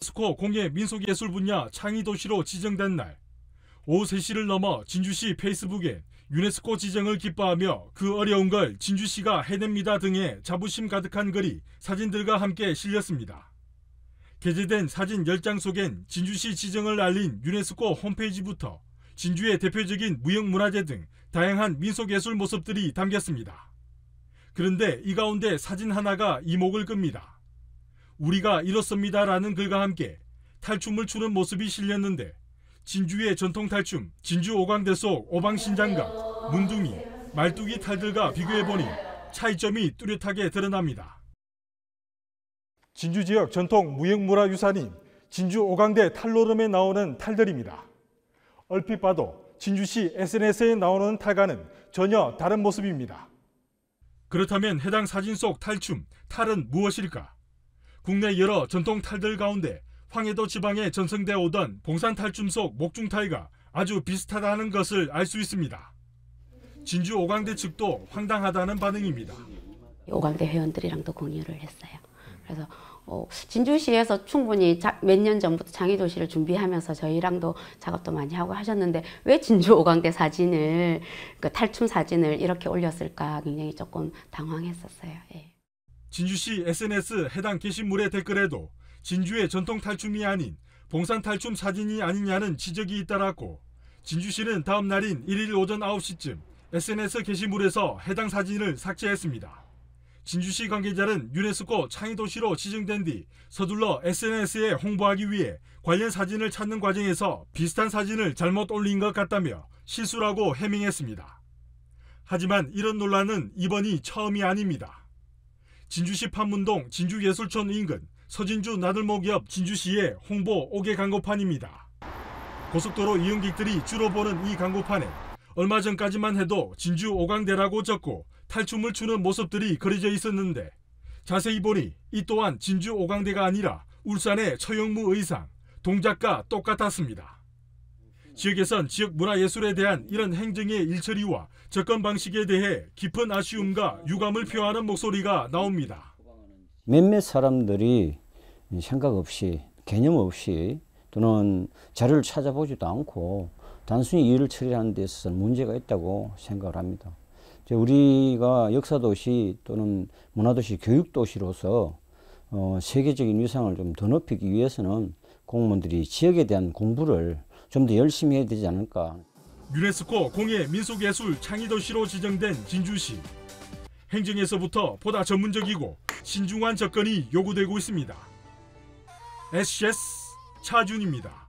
유네스코 공예 민속예술 분야 창의도시로 지정된 날, 오후 3시를 넘어 진주시 페이스북에 유네스코 지정을 기뻐하며 그 어려운 걸 진주시가 해냅니다 등의 자부심 가득한 글이 사진들과 함께 실렸습니다. 게재된 사진 10장 속엔 진주시 지정을 알린 유네스코 홈페이지부터 진주의 대표적인 무형문화재 등 다양한 민속예술 모습들이 담겼습니다. 그런데 이 가운데 사진 하나가 이목을 끕니다. 우리가 이렇습니다라는 글과 함께 탈춤을 추는 모습이 실렸는데 진주의 전통 탈춤 진주 오광대 속 오방신장과 문둥이, 말뚝이 탈들과 비교해보니 차이점이 뚜렷하게 드러납니다. 진주 지역 전통 무형문화유산인 진주 오광대 탈노름에 나오는 탈들입니다. 얼핏 봐도 진주시 SNS에 나오는 탈과는 전혀 다른 모습입니다. 그렇다면 해당 사진 속 탈춤, 탈은 무엇일까? 국내 여러 전통 탈들 가운데 황해도 지방에 전승되어 오던 봉산 탈춤 속 목중탈과 아주 비슷하다는 것을 알 수 있습니다. 진주 오광대 측도 황당하다는 반응입니다. 오광대 회원들이랑도 공유를 했어요. 그래서 진주시에서 충분히 몇 년 전부터 창의도시를 준비하면서 저희랑도 작업도 많이 하고 하셨는데 왜 진주 오광대 사진을, 그 탈춤 사진을 이렇게 올렸을까 굉장히 조금 당황했었어요. 예. 진주시 SNS 해당 게시물의 댓글에도 진주의 전통 탈춤이 아닌 봉산 탈춤 사진이 아니냐는 지적이 잇따랐고, 진주시는 다음 날인 1일 오전 9시쯤 SNS 게시물에서 해당 사진을 삭제했습니다. 진주시 관계자는 유네스코 창의도시로 지정된 뒤 서둘러 SNS에 홍보하기 위해 관련 사진을 찾는 과정에서 비슷한 사진을 잘못 올린 것 같다며 실수라고 해명했습니다. 하지만 이런 논란은 이번이 처음이 아닙니다. 진주시 판문동 진주예술촌 인근 서진주 나들목 옆 진주시의 홍보 5개 광고판입니다. 고속도로 이용객들이 주로 보는 이 광고판에 얼마 전까지만 해도 진주 오광대라고 적고 탈춤을 추는 모습들이 그려져 있었는데 자세히 보니 이 또한 진주 오광대가 아니라 울산의 처용무 의상, 동작과 똑같았습니다. 지역에선 지역 문화예술에 대한 이런 행정의 일처리와 접근 방식에 대해 깊은 아쉬움과 유감을 표하는 목소리가 나옵니다. 몇몇 사람들이 생각 없이, 개념 없이 또는 자료를 찾아보지도 않고 단순히 일을 처리하는 데 있어서는 문제가 있다고 생각을 합니다. 우리가 역사도시 또는 문화도시, 교육도시로서 세계적인 위상을 좀 더 높이기 위해서는 공무원들이 지역에 대한 공부를 좀 더 열심히 해야 되지 않을까. 유네스코 공예 민속예술 창의도시로 지정된 진주시. 행정에서부터 보다 전문적이고 신중한 접근이 요구되고 있습니다. SCS 차준입니다.